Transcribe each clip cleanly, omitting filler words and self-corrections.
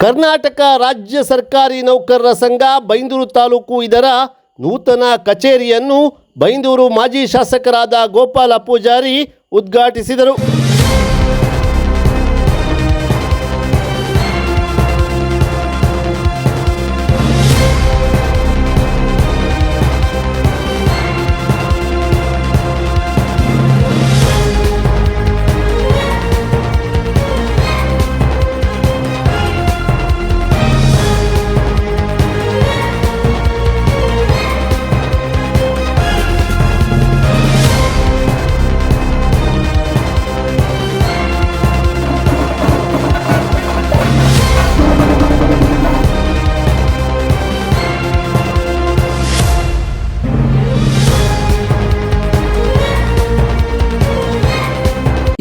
ಕರ್ನಾಟಕ ರಾಜ್ಯ ಸರ್ಕಾರಿ ನೌಕರರ ಸಂಘ ಬೈಂದೂರು ತಾಲೂಕು ಇದರ ನೂತನ ಕಚೇರಿಯನ್ನು ಬೈಂದೂರು ಮಾಜಿ ಶಾಸಕರಾದ ಗೋಪಾಲ ಪೂಜಾರಿ ಉದ್ಘಾಟಿಸಿದರು.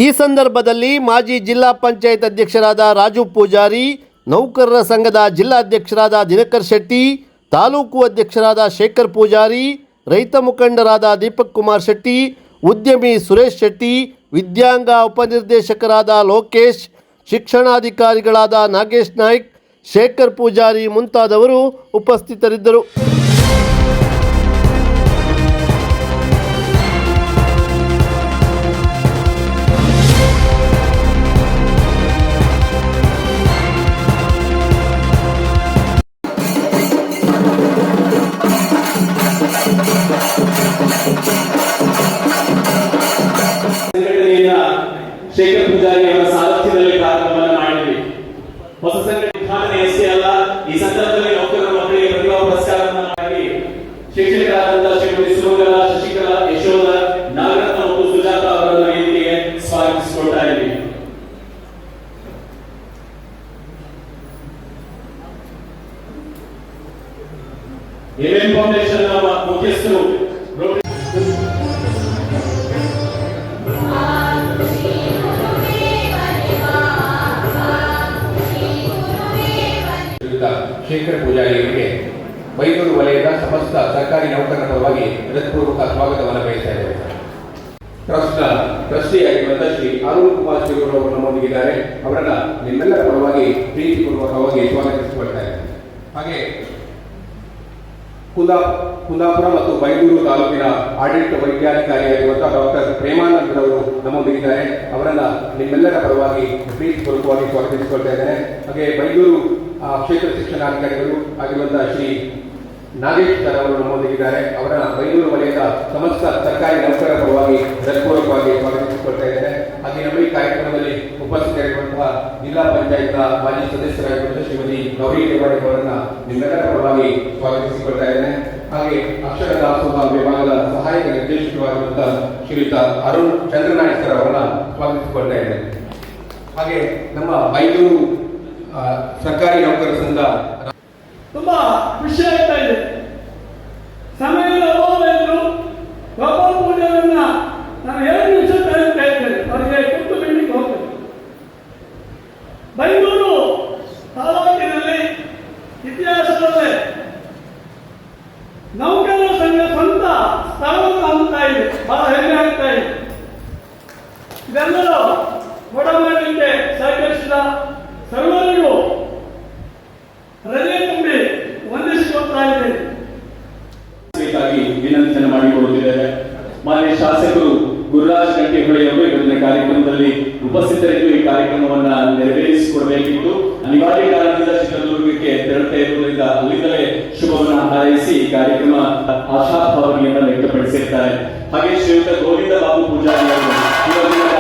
ಈ ಸಂದರ್ಭದಲ್ಲಿ ಮಾಜಿ ಜಿಲ್ಲಾ ಪಂಚಾಯತ್ ಅಧ್ಯಕ್ಷರಾದ ರಾಜು ಪೂಜಾರಿ, ನೌಕರರ ಸಂಘದ ಜಿಲ್ಲಾಧ್ಯಕ್ಷರಾದ ದಿನಕರ್ ಶೆಟ್ಟಿ, ತಾಲೂಕು ಅಧ್ಯಕ್ಷರಾದ ಶೇಖರ್ ಪೂಜಾರಿ, ರೈತ ಮುಖಂಡರಾದ ದೀಪಕ್ ಕುಮಾರ್ ಶೆಟ್ಟಿ, ಉದ್ಯಮಿ ಸುರೇಶ್ ಶೆಟ್ಟಿ, ವಿದ್ಯಾಂಗ ಉಪನಿರ್ದೇಶಕರಾದ ಲೋಕೇಶ್, ಶಿಕ್ಷಣಾಧಿಕಾರಿಗಳಾದ ನಾಗೇಶ್ ನಾಯ್ಕ್, ಶೇಖರ್ ಪೂಜಾರಿ ಮುಂತಾದವರು ಉಪಸ್ಥಿತರಿದ್ದರು. ಶೇಖರ್ ಪೂಜಾರಿ ಅವರ ಸಾರಥ್ಯದಲ್ಲಿ ಕಾರ್ಯಕ್ರಮವನ್ನು ಮಾಡಿದ್ವಿ. ಹೊಸ ಸಂಘಟನೆ ಉದ್ಘಾಟನೆಯಷ್ಟೇ ಅಲ್ಲ, ಈ ಸಂದರ್ಭದಲ್ಲಿ ನೌಕರರ ಮಕ್ಕಳಿಗೆ ಪ್ರತಿಭಾ ಪುರಸ್ಕಾರವನ್ನು ಮಾಡಿ ಶಿಕ್ಷಕರಾದಂತಹ ಶ್ರೀಮತಿ ಸುಮಂಗಲ, ಶಶಿಕಲಾ, ಯಶೋಧ, ನಾಗರತ್ನ ಮತ್ತು ಸುಜಾತ ಅವರನ್ನು ವೇದಿಕೆಗೆ ಸ್ವಾಗತಿಸಿಕೊಳ್ತಾ ಇದ್ದೀವಿ. ಎಎಂ ಫೌಂಡೇಶನ್ ಮುಖ್ಯಸ್ಥರು ಶೇಖರ್ ಪೂಜಾರಿ ಅವರಿಗೆ ಬೈಂದೂರು ವಲಯದ ಸಮಸ್ತ ಸರ್ಕಾರಿ ನೌಕರರ ಪರವಾಗಿ ಹೃತ್ಪೂರ್ವಕ ಸ್ವಾಗತವನ್ನು ಬಯಸ್ತಾ ಇದ್ದೇವೆ. ಟ್ರಸ್ಟ್ನ ಟ್ರಸ್ಟಿಯಾಗಿರುವಂತಹ ಶ್ರೀ ಅರುಣ್ ಕುಮಾರ್ ಶಿವರು ಅವರು ನಮ್ಮೊಂದಿಗಿದ್ದಾರೆ. ಅವರನ್ನ ನಿಮ್ಮೆಲ್ಲರ ಪರವಾಗಿ ಪ್ರೀತಿಪೂರ್ವಕವಾಗಿ ಸ್ವಾಗತಿಸಿಕೊಳ್ತಾ ಇದ್ದೇವೆ. ಹಾಗೆ ಕುಂದಾಪುರ ಮತ್ತು ಬೈಂದೂರು ತಾಲೂಕಿನ ಆಡಳಿತ ವೈದ್ಯಾಧಿಕಾರಿಯಾಗಿರುವಂತಹ ಡಾಕ್ಟರ್ ಪ್ರೇಮಾನಂದ್ ಅವರು ನಮ್ಮೊಂದಿಗಿದ್ದಾರೆ. ಅವರನ್ನ ನಿಮ್ಮೆಲ್ಲರ ಪರವಾಗಿ ಪ್ರೀತಿಪೂರ್ವಕವಾಗಿ ಸ್ವಾಗತಿಸಿಕೊಳ್ತಾ ಇದ್ದೇನೆ. ಹಾಗೆ ಬೈಂದೂರು ಕ್ಷೇತ್ರ ಶಿಕ್ಷಣಾಧಿಕಾರಿಗಳು ಆಗಿರುವಂತಹ ಶ್ರೀ ನಾಗೇಶ್ ಸರ್ ಅವರು ನಮ್ಮೊಂದಿಗಿದ್ದಾರೆ. ಅವರ ಬೈಂದೂರು ವಲಯದ ಸಮಸ್ತ ಸರ್ಕಾರಿ ನೌಕರರ ಪರವಾಗಿ ಹೃತ್ಪೂರ್ವಕವಾಗಿ ಸ್ವಾಗತಿಸಿಕೊಳ್ತಾ ಇದ್ದೇನೆ. ಹಾಗೆ ನಮ್ಮ ಈ ಕಾರ್ಯಕ್ರಮದಲ್ಲಿ ಉಪಸ್ಥಿತರಿರುವಂತಹ ಜಿಲ್ಲಾ ಪಂಚಾಯತ್ ಮಾಜಿ ಸದಸ್ಯರಾಗಿರುವಂತಹ ಶ್ರೀಮತಿ ಗೌರಿ ದೇವಾಡಿ ಅವರನ್ನ ನಿಮ್ಮೆಲ್ಲರ ಪರವಾಗಿ ಸ್ವಾಗತಿಸಿಕೊಳ್ತಾ ಇದ್ದೇನೆ. ಹಾಗೆ ಅಕ್ಷರ ದಾಸೋಹ ವಿಭಾಗದ ಸಹಾಯಕ ನಿರ್ದೇಶಕರಾಗಿರುವಂತಹ ಶ್ರೀಯುತ ಅರುಣ್ ಚಂದ್ರನಾಯಕ್ ಸರ್ ಅವರನ್ನ ಸ್ವಾಗತಿಸಿಕೊಳ್ತಾ ಇದ್ದೇನೆ. ಹಾಗೆ ನಮ್ಮ ಬೈಂದೂರು ಸರ್ಕಾರಿ ನೌಕರರ ಸಂಘ ತುಂಬಾ ಖುಷಿ ಆಗ್ತಾ ಇದೆ. ಸಮಯದ ಅಭಾವವನ್ನು ಗೋಪಾಲ ಪೂಜಾರನ್ನ ನಾನು 2 ನಿಮಿಷ ಹೇಳ್ತೇನೆ, ಅವರಿಗೆ ಕೊಟ್ಟು ಬಿಡ್ಲಿಕ್ಕೆ ಹೋಗ್ತೇನೆ. ಇದೆ, ಬಹಳ ಹೆಮ್ಮೆ ಆಗ್ತಾ ಇದೆ. ಇದೆಲ್ಲರೂ ಒಡಂಬಡಿಕೆಗೆ ಸಹಕರಿಸಿದ ಸರ್ವರಿಗೂ ಹೃದಯ ತುಂಬಿ ವಂದಿಸಿಕೊಳ್ತಾ ಇದ್ದೇನೆ. ವಿನಂತಿಯನ್ನು ಮಾಡಿಕೊಳ್ಳುತ್ತಿದ್ದೇವೆ. ಮಾನ್ಯ ಶಾಸಕರು ಗುರುರಾಜ್ ಗಂಟೆಹೊಳೆಯವರು ಇವತ್ತಿನ ಕಾರ್ಯಕ್ರಮದಲ್ಲಿ ಉಪಸ್ಥಿತರಿದ್ದು ಈ ಕಾರ್ಯಕ್ರಮವನ್ನ ನೆರವೇರಿಸಿಕೊಡಬೇಕಿತ್ತು. ಅನಿವಾರ್ಯ ಕಾರಣದಿಂದ ಚಿತ್ರದುರ್ಗಕ್ಕೆ ತೆರಳುತ್ತಾ ಇರುವುದರಿಂದ ಅಲ್ಲಿಂದಲೇ ಶುಭವನ್ನ ಹಾರೈಸಿ ಈ ಕಾರ್ಯಕ್ರಮ ಆಶಾಭಾವನೆಯನ್ನು ವ್ಯಕ್ತಪಡಿಸಿರ್ತಾರೆ. ಹಾಗೆ ಶ್ರೀಯುತ ಗೋವಿಂದ ಬಾಬು ಪೂಜಾರಿ ಅವರು ಇವತ್ತಿನ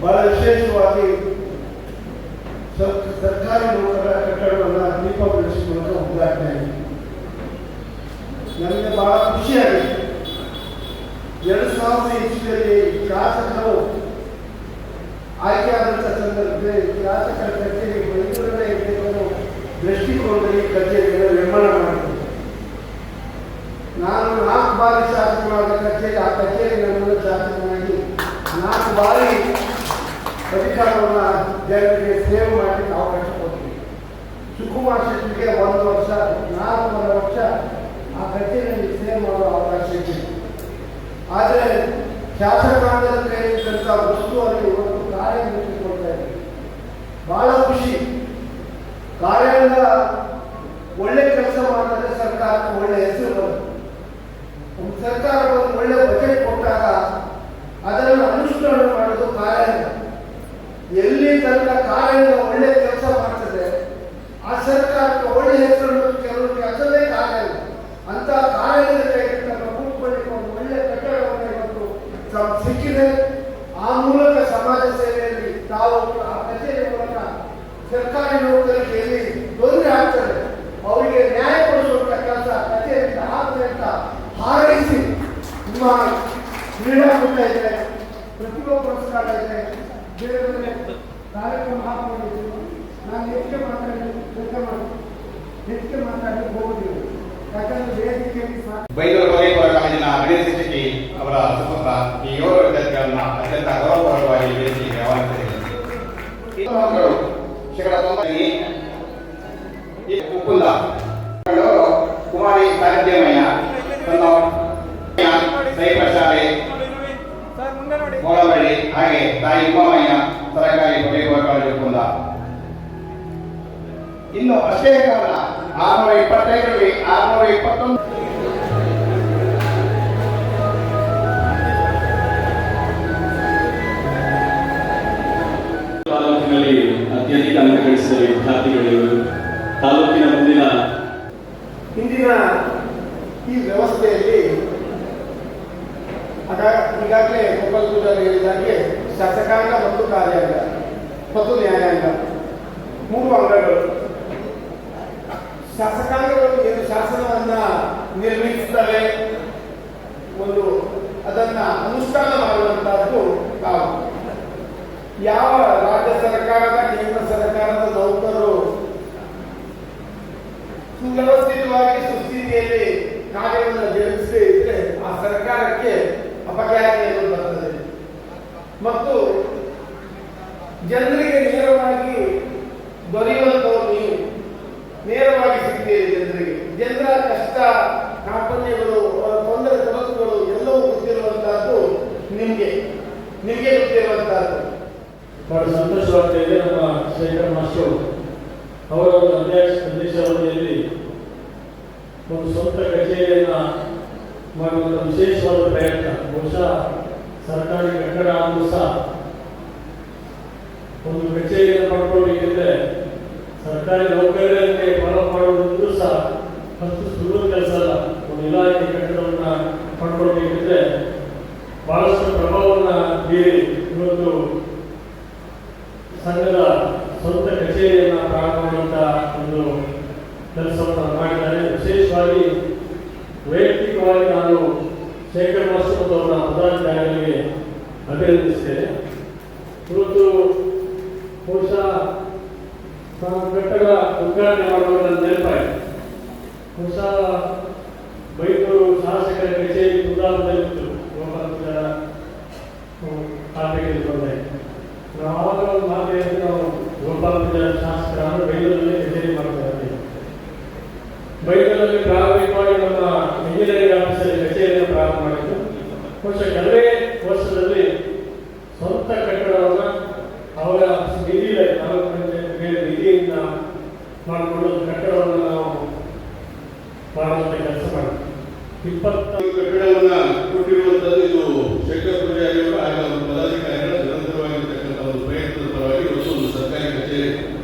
ಬಹಳ ವಿಶೇಷವಾಗಿ ಸರ್ಕಾರಿ ನೌಕರರ ಕಟ್ಟಡವನ್ನು ದೀಪ ಬೆಳೆಸಿಕೊಳ್ಳಲು ಉದ್ಘಾಟನೆ ಆಗಿದೆ. ನನಗೆ ಬಹಳ ಖುಷಿಯಾಗಿದೆ. 2000 ಇಸ್ವಿಯಲ್ಲಿ ಶಾಸಕರು ಆಯ್ಕೆಯಾದಂಥ ಸಂದರ್ಭದಲ್ಲಿ ಶಾಸಕರ ಕಚೇರಿ ಬೆಂಗಳೂರಲ್ಲೇ ಇರಬೇಕು ದೃಷ್ಟಿಕೋನದಲ್ಲಿ ಕಚೇರಿಯನ್ನು ನಿರ್ಮಾಣ ಮಾಡಿದೆ. ನಾನು 4 ಬಾರಿ ಶಾಸಕರಾದ ಕಚೇರಿ, ಆ ಕಚೇರಿ ನನ್ನನ್ನು ಶಾಸಕನಾಗಿ 4 ಬಾರಿ ಅಧಿಕಾರವನ್ನು ಜನರಿಗೆ ಸೇವೆ ಮಾಡಲಿಕ್ಕೆ ಅವಕಾಶ ಕೊಡ್ತೀವಿ. ಸುಕುಮಾರ್ ಶೆಟ್ಟಿಗೆ 1 ವರ್ಷ, 4 ವರ್ಷ ಆ ಕಚೇರಿಯಲ್ಲಿ ಸೇವೆ ಮಾಡುವ ಅವಕಾಶ ಇದೆ. ಆದರೆ ಶಾಸಕಾಂಗದ ಕೈಲಿದ್ದಂಥ ವಸ್ತುವಾಗಿ ಇವತ್ತು ಕಾರ್ಯನಿರ್ವಹಿಸಿಕೊಳ್ತಾ ಇದೆ. ಬಹಳ ಖುಷಿ. ಕಾರ್ಯಾಂಗ ಒಳ್ಳೆ ಕೆಲಸ ಮಾಡಿದ್ರೆ ಸರ್ಕಾರಕ್ಕೆ ಒಳ್ಳೆ ಹೆಸರು ಬರುತ್ತೆ. ಒಂದು ಸರ್ಕಾರ ಒಂದು ಒಳ್ಳೆ ಬಜೆಟ್ ಕೊಟ್ಟಾಗ ಅದನ್ನು ಅನುಷ್ಠಾನ ಮಾಡೋದು ಕಾರ್ಯಾಂಗ. ಎಲ್ಲಿ ತನಕ ಕಾರ್ಯಾಂಗ ಒಳ್ಳೆ ಕೆಲಸ ಮಾಡ್ತದೆ ಆ ಸರ್ಕಾರಕ್ಕೆ ಒಳ್ಳೆ ಹೆಸರು ಕೆಲವು ಕೆಲಸವೇ ಕಾರ್ಯಾಂಗ. ಅಂತ ಕಾರ್ಯಾಂಗದ ಕೈಯಿಂದ ಕೂತ್ಕೊಳ್ಳಿಕ್ಕೆ ಒಂದು ಒಳ್ಳೆ ಕಟ್ಟಡವನ್ನು ಇವತ್ತು ಸಿಕ್ಕಿದೆ. ಆ ಮೂಲಕ ಸಮಾಜ ಸೇವೆಯಲ್ಲಿ ತಾವು ಆ ಕಚೇರಿ ಮೂಲಕ ಸರ್ಕಾರಿ ನೌಕರರಿಗೆ ಎಲ್ಲಿ ತೊಂದರೆ ಆಗ್ತದೆ ಅವರಿಗೆ ನ್ಯಾಯ ಕೊಡಿಸುವಂತ ಕೆಲಸ ಕಚೇರಿಯಿಂದ ಆಗ್ತದೆ ಅಂತ ಹಾರೈಸಿ ನಿಮ್ಮ ಕ್ರೀಡಾಕೂಟ ಇದೆ, ಪ್ರತಿಭಾ ಪುರಸ್ಕಾರ ಇದೆ, ಬೇರೆ ಬೇರೆ ಕಾರ್ಯಕ್ರಮ ಹಾಕೊಂಡಿದ್ದೀವಿ. ನಾನು ಹೆಚ್ಚಿಗೆ ಮಾತಾಡಿ ಹೋಗುದಿಲ್ಲ. ಯಾಕಂದ್ರೆ ವೇದಿಕೆಯಲ್ಲಿ ಬೈಂದೂರು ಪದವಿ ಕಾಲೇಜಿನ ಗಣೇಶ ಶಿಕ್ಷಕಿ ಅವರ ಸುಪುತ್ರ ಈ 7 ವಿದ್ಯಾರ್ಥಿಗಳನ್ನ ಅತ್ಯಂತ ಗೌರವಪೂರ್ವಕವಾಗಿ ವೇದಿಕೆಗೆ ಆಹ್ವಾನಿಸಿದ್ದಾರೆ. ಶೇಕಡ 90 ಈ ಮುಕುಂದ ಕುಮಾರಿ ಸಾಹಿತ್ಯಮಯ್ಯ ಸೈಪ್ರಶಾಲೆ ಮೋಳಬಳ್ಳಿ ಹಾಗೆ ತಾಯಿ ಉಮಾಮಯ್ಯ ಸರ್ಕಾರಿ ಪದವಿ ಕಾಲೇಜು ಮುಕುಂದ. ಇನ್ನು ಅಷ್ಟೇ ಕಾರಣ 625ರಲ್ಲಿ 621 ತಾಲೂಕಿನಲ್ಲಿ ಅತ್ಯಧಿಕ ಅಂಕ ಗಳಿಸಿದ ವಿದ್ಯಾರ್ಥಿಗಳು ತಾಲೂಕಿನ ಮುಂದಿನ ಇಂದಿನ ಈ ವ್ಯವಸ್ಥೆಯಲ್ಲಿ ಈಗಾಗಲೇ ಗೋಪಾಲ್ ಪೂಜಾರಿ ಹೇಳಿದಾಗೆ ಶಾಸಕಾಂಗ ಮತ್ತು ಕಾರ್ಯಾಂಗ ಮತ್ತು ನ್ಯಾಯಾಂಗ 3 ಅಂಗಗಳು. ಶಾಸಕಾಂಗಗಳು ಏನು ಶಾಸನವನ್ನ ನಿರ್ಮಿಸುತ್ತವೆ, ಒಂದು ಅದನ್ನ ಅನುಷ್ಠಾನ ಮಾಡುವಂತಹದ್ದು ತಾವು. ಯಾವ ರಾಜ್ಯ ಸರ್ಕಾರದ ಕೇಂದ್ರ ಸರ್ಕಾರದ ನೌಕರರು ಸುವ್ಯವಸ್ಥಿತವಾಗಿ ಸುಸ್ಥಿತಿಯಲ್ಲಿ ಕಾರ್ಯವನ್ನು ನಿರ್ವಹಿಸದೇ ಇದ್ರೆ ಆ ಸರ್ಕಾರಕ್ಕೆ ಅಪಖ್ಯಾತಿಯನ್ನು ಬರ್ತದೆ. ಮತ್ತು ಜನರಿಗೆ ನೇರವಾಗಿ ದೊರೆಯುವಂಥವ್ರು ನೀವು ನೇರವಾಗಿ ಸಿಗ್ತೀರಿ. ಜನರ ಕಷ್ಟ ಕಾರ್ಪಣ್ಯಗಳು, ತೊಂದರೆ ತೊಡಕುಗಳು ಎಲ್ಲವೂ ಗೊತ್ತಿರುವಂತಹದ್ದು ನಿಮಗೆ ಗೊತ್ತಿರುವಂತಹದ್ದು. ಬಹಳ ಸಂತೋಷವಾಗ್ತಾ ಇದೆ. ನಮ್ಮ ಶೇಖರ್ ಮಾಸ್ಟರ್ ಅವರ ಒಂದು ಅಧ್ಯಕ್ಷತೆಯಲ್ಲಿ ಒಂದು ಸ್ವಂತ ಕಚೇರಿಯನ್ನ ಮಾಡುವಂಥ ವಿಶೇಷವಾದ ಪ್ರಯತ್ನ. ಬಹುಶಃ ಸರ್ಕಾರಿ ಕಟ್ಟಡ ಆದರೂ ಸಹ ಒಂದು ಕಚೇರಿಯನ್ನು ಪಡ್ಕೊಳ್ಳಿಕ್ಕಿದ್ರೆ ಸರ್ಕಾರಿ ನೌಕರರಿಗೆ ಫಾಲೋ ಮಾಡುವುದಂದ್ರೂ ಸಹ ಅಷ್ಟು ಸುಲಭ ಕೆಲಸ ಅಲ್ಲ. ಒಂದು ಇಲಾಖೆ ಕಟ್ಟಡವನ್ನು ಪಡ್ಕೊಳ್ಬೇಕಿದ್ರೆ ಬಹಳಷ್ಟು ಪ್ರಭಾವವನ್ನು ಬೀರಿ ಇವತ್ತು ಸಂಘದ ಸ್ವಂತ ಕಚೇರಿಯನ್ನು ಪ್ರಾರಂಭ ಮಾಡುವಂಥ ಒಂದು ಕೆಲಸವನ್ನು ಮಾಡಿದ್ದಾರೆ. ವಿಶೇಷವಾಗಿ ವೈಯಕ್ತಿಕವಾಗಿ ನಾನು ಶೇಖರ್ ಮಾಸ್ಟರ್ ಅವರನ್ನ ಪದಾಧಿಕಾರಿಗಳಿಗೆ ಅಭಿನಂದಿಸ್ತೇನೆ. ಇವತ್ತು ಬಹುಶಃ ಕಟ್ಟಡ ಉದ್ಘಾಟನೆ ಮಾಡುವಾಗ ನೆನಪಾಯಿತು. ಬಹುಶಃ ಬೈಂದೂರು ಶಾಸಕರ ಕಚೇರಿ ಕುಂದಾಪುರದಲ್ಲಿತ್ತು, ಗೋಪಾಲಪೂಜಾರ ಖಾತೆಗೆ ಬಂದಾಯಿತು. ನಾವು ಆವಾಗ ಒಂದು ಮಾತು ಹೇಳಿದ್ರೆ, ನಾವು ಗೋಪಾಲಪೂಜಾರ ಶಾಸಕರನ್ನು ಬೈಂದೂರಲ್ಲಿ ಕಚೇರಿ ಮಾಡ್ತಾ ಇದ್ದೀವಿ. ಬೈಂದೂರಲ್ಲಿ ಪ್ರಾರಂಭಿಕವಾಗಿ ನಮ್ಮ ಇಂಜಿನಿಯರಿಂಗ್ ಆಫೀಸಲ್ಲಿ ಕಚೇರಿಯನ್ನು ಪ್ರಾರಂಭ ಮಾಡಿದ್ದು. ಬಹುಶಃ ಕೆಲವೇ ವರ್ಷದಲ್ಲಿ ಸ್ವಂತ ಕಟ್ಟಡವನ್ನು ಅವರ ನಿಧಿಯಿಂದ ಮಾಡಿಕೊಂಡು ಕಟ್ಟಡವನ್ನು ನಾವು ಮಾಡುವಂಥ ಕೆಲಸ ಮಾಡಿದ್ವಿ. 20 ಕಟ್ಟಡವನ್ನ ಕೊಟ್ಟಿರುವಂತದ್ದು ಇದು ಶಂಕರ ಪೂಜಾರಿಯವರು ಹಾಗೂ ಪದಾಧಿಕಾರಿಗಳ ನಿರಂತರವಾಗಿರ್ತಕ್ಕಂಥ ಒಂದು ಪ್ರಯತ್ನದ ಪರವಾಗಿ ಇವತ್ತು ಒಂದು ಸರ್ಕಾರಿ ಕಚೇರಿ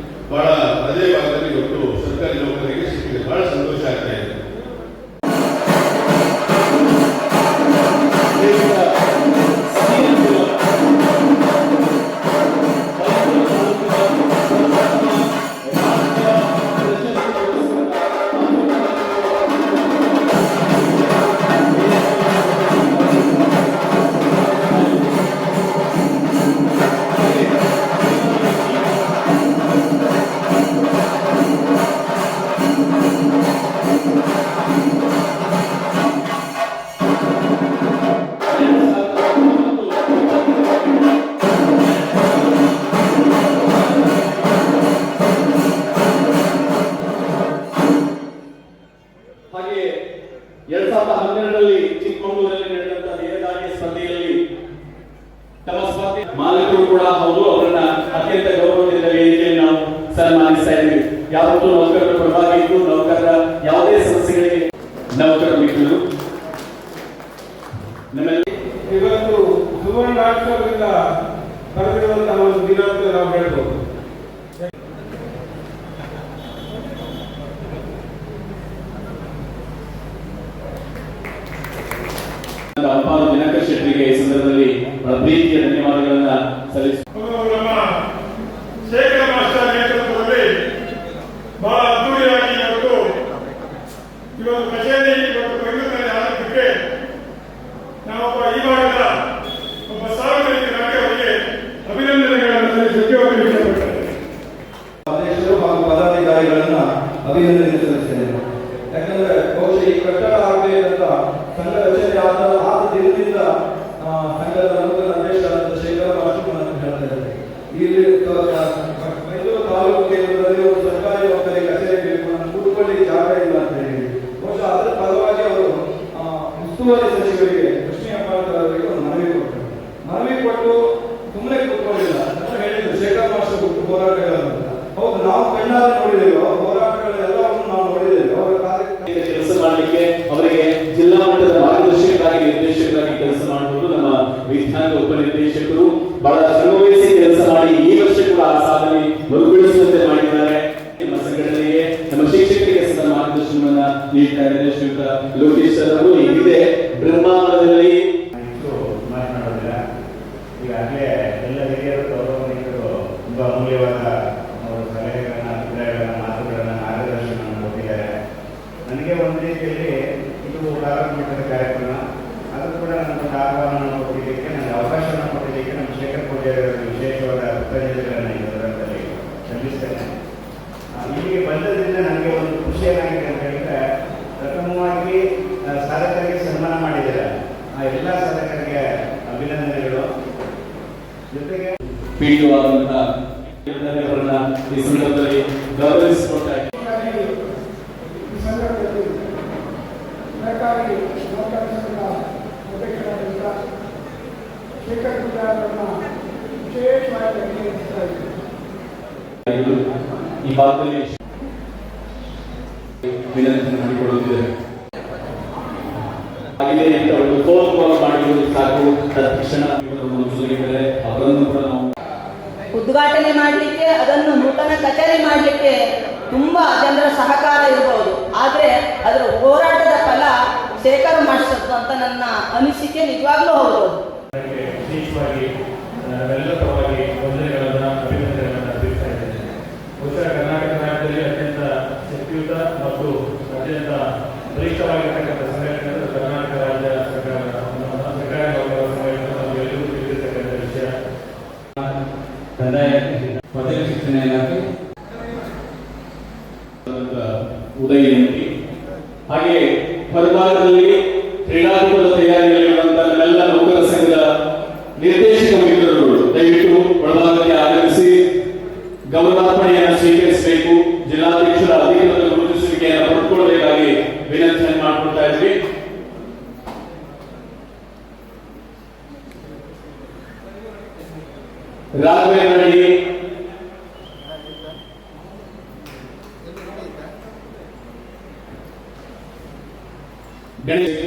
ಬಹಳ ಅದೇ ಭಾಗದಲ್ಲಿ ಇವತ್ತು ಸರ್ಕಾರಿ ನೌಕರರಿಗೆ ಸಿಕ್ಕಿದೆ. ಬಹಳ ಸಂತೋಷ ಆಗ್ತಾ ಇದೆ. ಹಾಗೆ 2012ರಲ್ಲಿ ಚಿಕ್ಕಮಗಳೂರಲ್ಲಿ ನಡೆದಂತಹ ದೇಹದಾಢ್ಯ ಸ್ಪರ್ಧೆಯಲ್ಲಿ ತಮ್ಮ ಸ್ಪರ್ಧೆ ಮಾಲೀಕರು ಕೂಡ ಹೌದು, ಅವರನ್ನ ಅತ್ಯಂತ ಗೌರವದಿಂದ ವೇದಿಕೆಯಲ್ಲಿ ನಾವು ಸನ್ಮಾನಿಸ್ತಾ ಇದ್ದೀವಿ. ಯಾವತ್ತೂ ನೌಕರರ ಪರವಾಗಿ ಇದ್ದು ನೌಕರರ ಯಾವುದೇ ಸಮಸ್ಯೆಗಳಿಗೆ ನೌಕರ ಮಿತ್ರರು ನಮ್ಮಲ್ಲಿ ಇವತ್ತು ಸುವರ್ಣಾಕ್ಷರದಿಂದ ಬರೆದಿರುವಂತಹ ಒಂದು ದಿನ ಅಂತ ನಾವು ಹೇಳ್ಬೋದು. ಅಪ್ಪಾರು ದಿನಕರ್ ಶೆಟ್ಟರಿಗೆ ಈ ಸಂದರ್ಭದಲ್ಲಿ ಪ್ರೀತಿಯ ಧನ್ಯವಾದಗಳನ್ನ ನಮ್ಮ ಶೇಖರ ಮಾಸ್ಟರ್ ನೇತೃತ್ವದಲ್ಲಿ ಬಹಳ ಅದ್ದೂರಿಯಾಗಿ ಇವತ್ತು ಕಚೇರಿ ಬೆಂಗಳೂರಿನಲ್ಲಿ ಆರಂಭಕ್ಕೆ ನಾವೊಬ್ಬ ಈ ಭಾಗದ ಒಬ್ಬ ಸಾರ್ವಜನಿಕರಾಗಿ ಅವರಿಗೆ ಅಭಿನಂದನೆಗಳನ್ನು ಸಲ್ಲಿಸಲಿಕ್ಕೆ ಇಷ್ಟಪಡ್ತೇನೆ. ಅಧ್ಯಕ್ಷರು ಹಾಗೂ ಪದಾಧಿಕಾರಿಗಳನ್ನ ಅಭಿನಂದನೆ ಸಲ್ಲಿಸ್ತೇನೆ. ಯಾಕಂದ್ರೆ ಬಹುಶಃ ಈ ಕಟ್ಟಡ ಆಗಬೇಕಂತ ಸಂಘ ರಚನೆ ಆದ ದಿನದಿಂದ ಸಂಘದ ನೌಕರ ಅಧ್ಯಕ್ಷರಾದ ಶೇಖರ ಮಾಸ್ಟರ್ ನಾನು ಹೇಳ್ತಾ ಇದ್ದೇನೆ. ಇಲ್ಲಿ ಬೆಂಗಳೂರು ತಾಲೂಕು ಕೇಂದ್ರದಲ್ಲಿ ಒಂದು ಸರ್ಕಾರಿ ನೌಕರಿ ಕಚೇರಿ ಬೇಕು, ನಾನು ಕೂತ್ಕೊಳ್ಳಿಕ್ಕೆ ಜಾಗ ಇಲ್ಲ ಅಂತ ಹೇಳಿ ಬಹುಶಃ ಅದರ ಪರವಾಗಿ ಅವರು ಉಸ್ತುವಾರಿ ಸಚಿವರಿಗೆ ಕೃಷ್ಣ ಹೆಬ್ಬಾಳ್ಕರ್ ಒಂದು ಮನವಿ ಕೊಟ್ಟು ಸುಮ್ಮನೆ ಕೂತ್ಕೊಂಡಿಲ್ಲ. ಹೇಳಿದ್ರು ಶೇಖರ ಮಾಸ್ಟರ್ ಹುಟ್ಟು ಹೋರಾಟಗಾರರು. ಹೌದು, ನಾವು ಕಣ್ಣಾರೆ ನೋಡಿದ್ದೇವೆ, ಅವರ ಹೋರಾಟಗಳೆಲ್ಲವನ್ನು ನಾವು ನೋಡಿದ್ದೇವೆ. ಅವರ ಕೆಲಸ ಮಾಡಲಿಕ್ಕೆ ಅವರಿಗೆ ಜಿಲ್ಲಾ ಮಟ್ಟದ ಮಾರ್ಗದರ್ಶಕರಾಗಿ ನಿರ್ದೇಶಕರಾಗಿ ಕೆಲಸ ಮಾಡುವುದು ನಮ್ಮ ವಿಜ್ಞಾನದ ಉಪನಿರ್ದೇಶಕರು ಬಹಳ ಶ್ರಮವಹಿಸಿ ಕೆಲಸ ಮಾಡಿ ಈ ವರ್ಷ ಕೂಡ ಆ ಸಾಧನೆ ಮರುಕಳಿಸುವಂತೆ ಮಾಡಿದ್ದಾರೆ. ನಮ್ಮ ಸಂಘಟನೆಗೆ ನಮ್ಮ ಶಿಕ್ಷಕರಿಗೆ ಸಹ ಮಾರ್ಗದರ್ಶನವನ್ನ ನೀಡ್ತಾ ಇದ್ದಾರೆ ಶ್ರೀಯುತ ಲೋಕೇಶ್ ಸರ್ ಅವರು. ಇದೆ ಬ್ರಹ್ಮಾಂಡದಲ್ಲಿ ಮಾತನಾಡೋದಿಲ್ಲ. ಈಗಾಗಲೇ ಎಲ್ಲ ಹಿರಿಯರು ಗೌರವಾನ್ವಿತರು ತುಂಬಾ ಅಮೂಲ್ಯವಾದ ಅವರ ಸಲಹೆಗಳನ್ನ, ಅಭಿಪ್ರಾಯಗಳನ್ನ, ಮಾತುಗಳನ್ನ, ಮಾರ್ಗದರ್ಶನವನ್ನು ಕೊಟ್ಟಿದ್ದಾರೆ. ನನಗೆ ಒಂದು ರೀತಿಯಲ್ಲಿ ಇದು ತಾಲೂಕು ಮಟ್ಟದ ಕಾರ್ಯಕ್ರಮ, ಅದು ಕೂಡ ನಮ್ಮೊಂದು ಆಹ್ವಾನವನ್ನು ಕೊಟ್ಟಿದ್ದಕ್ಕೆ, ನನಗೆ ಅವಕಾಶವನ್ನು ಕೊಟ್ಟಿದ್ದಕ್ಕೆ ನಮ್ಮ ಶೇಖರ್ ಪೂಜಾರಿ ಅವರಿಗೆ ವಿಶೇಷವಾದ ಕೃತಜ್ಞತೆಗಳನ್ನು ಈ ಸಂದರ್ಭದಲ್ಲಿ ಸಲ್ಲಿಸ್ತೇನೆ. ಇಲ್ಲಿಗೆ ಬಂದದ್ರಿಂದ ನನಗೆ ಒಂದು ಖುಷಿ ಏನಾಗಿದೆ ಅಂತ ಹೇಳಿದ್ರೆ, ಪ್ರಥಮವಾಗಿ ಸಾಧಕರಿಗೆ ಸನ್ಮಾನ ಮಾಡಿದ್ದಾರೆ. ಆ ಎಲ್ಲ ಸಾಧಕರಿಗೆ ಅಭಿನಂದನೆಗಳು. ಜೊತೆಗೆ ಪಿಡಿಒ ಆದಂತಹ ಅವರನ್ನ ಈ ಸಂದರ್ಭದಲ್ಲಿ ಗೌರವಿಸಿಕೊಳ್ತಾ ಇದ್ದಾರೆ. ಈ ಸಂದರ್ಭದಲ್ಲಿ ಸರ್ಕಾರಿ ನೌಕರ ಸಂಘದ ಅಧ್ಯಕ್ಷರಾದಂಥ ಶೇಖರ್ ಪೂಜಾರರನ್ನ ವಿಶೇಷವಾಗಿ ಅಭಿನಂದಿಸ್ತಾ ಇದ್ದೇನೆ. ಈ ಭಾಗದಲ್ಲಿ ವಿನಂತಿ ಮಾಡಿಕೊಳ್ಳುತ್ತಿದ್ದಾರೆ. ಹಾಗೆಯೇ ಅವರು ಫೋನ್ ಕಾಲ್ ಮಾಡಿರುವುದು ಸಾಕು, ತಕ್ಷಣ ಅವರನ್ನು ಕೂಡ ನಾವು ಉದ್ಘಾಟನೆ ಮಾಡಲಿಕ್ಕೆ, ಅದನ್ನು ನೂತನ ಕಚೇರಿ ಮಾಡಲಿಕ್ಕೆ ತುಂಬಾ ಜನರ ಸಹಕಾರ ಇರಬಹುದು. ಆದರೆ ಅದರ ಹೋರಾಟದ ಫಲ ಶೇಖರ ಮಾಸ್ಟರ್ ಅಂತ ನನ್ನ ಅನಿಸಿಕೆ ನಿಜವಾಗ್ಲೂ ಹೌದು. ವಿಶೇಷವಾಗಿ ಎಲ್ಲ ಪರವಾಗಿ ವಂದನೆಗಳನ್ನು, ಅಭಿನಂದನೆಗಳನ್ನು ಅರ್ಪಿಸ್ತಾ ಇದ್ದೇನೆ. ಬಹುಶಃ ಕರ್ನಾಟಕ ರಾಜ್ಯದಲ್ಲಿ ಅತ್ಯಂತ ಶಕ್ತಿಯುತ ಮತ್ತು ಅತ್ಯಂತ ಬಲಿಷ್ಠವಾಗಿರ್ತಕ್ಕಂಥ ಸಂಘಟನೆ ಕರ್ನಾಟಕ ರಾಜ್ಯ ಸರ್ಕಾರ ಘೋಷಣೆ ಇಲಾಖೆ ಉದಯಂತಿ, ಹಾಗೆ ಹೊರಭಾಗದಲ್ಲಿ ಕ್ರೀಡಾಕೂಟದ ತಯಾರಿಯಲ್ಲಿರುವಂತಹ ನಮ್ಮೆಲ್ಲ ನೌಕರ ಸಂಘದ ನಿರ್ದೇಶಕ ಮಿತ್ರರು ದಯವಿಟ್ಟು ಒಳಭಾಗಕ್ಕೆ ಆಗಮಿಸಿ ಗೌರವಾರ್ಪಣೆಯನ್ನು ಸ್ವೀಕರಿಸಬೇಕು. ಜಿಲ್ಲಾಧ್ಯಕ್ಷರ ಅಧಿಕೃತ ಗುರುತಿಸುವಿಕೆಯನ್ನು ಪಡೆದುಕೊಳ್ಳಬೇಕಾಗಿ ವಿನಂತಿಯನ್ನು ಮಾಡಿಕೊಳ್ತಾ ಇದ್ವಿ. ರಾಘವೇಂದ್ರ ರೆಡ್ಡಿ, ಗಣೇಶ್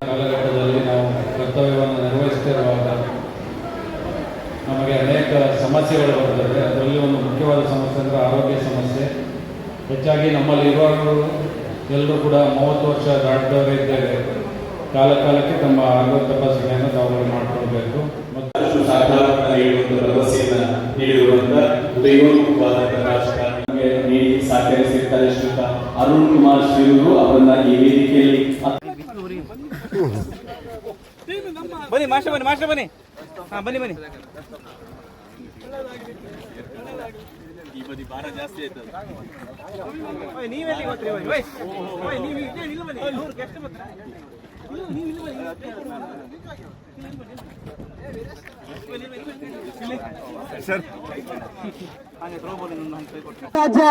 ಕಾಲಘಟ್ಟದಲ್ಲಿ ನಾವು ಕರ್ತವ್ಯವನ್ನು ನಿರ್ವಹಿಸುತ್ತಿರುವಾಗ ನಮಗೆ ಅನೇಕ ಸಮಸ್ಯೆಗಳು ಬರ್ತದೆ. ಅದರಲ್ಲಿ ಒಂದು ಮುಖ್ಯವಾದ ಸಮಸ್ಯೆ ಅಂದರೆ ಆರೋಗ್ಯ ಸಮಸ್ಯೆ. ಹೆಚ್ಚಾಗಿ ನಮ್ಮಲ್ಲಿ ಇರುವಾಗಲೂ ಎಲ್ಲರೂ ಕೂಡ 30 ವರ್ಷ ದಾಟಿದವರೇ ಇದ್ದೇವೆ. ಕಾಲಕ್ಕೆ ತಮ್ಮ ಆರೋಗ್ಯ ತಪಾಸಣೆಯನ್ನು ತಾವುಗಳು ಮಾಡಿಕೊಳ್ಬೇಕು. ಮತ್ತು ಭರವಸೆಯನ್ನು ನೀಡಿರುವಂತಹ ಉದಯೋನ್ಮುಖವಾದಂತಹ ರಾಜಕಾರಣಿಗೆ ನೀಡಿ ಸಹಕರಿಸಿರ್ತಾರೆ ಶ್ರೀಯುತ ಅರುಣ್ ಕುಮಾರ್ ಶ್ರೀಯವರು ಅವರನ್ನ ಈ ವೇದಿಕೆಯಲ್ಲಿ ಬನ್ನಿ ಮಾಸ್ಟರ್ ಬನ್ನಿ ಬನ್ನಿ ಈ ಬದಿ ಭಾರ ಜಾಸ್ತಿ ಆಯ್ತದ. ನೀವೆಲ್ಲಿ ಹೋಗ್ತೀರಿ? ನೀವು ಇಲ್ಲ ಬನ್ನಿ, ಎಷ್ಟು ಬರ್ತಾರೆ ರಾಜ್ಯ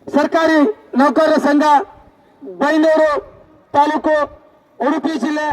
ಸರ್ಕಾರಿ ನೌಕರರ ಸಂಘ ಬೈಂದೂರು ತಾಲೂಕು ಉಡುಪಿ ಜಿಲ್ಲೆ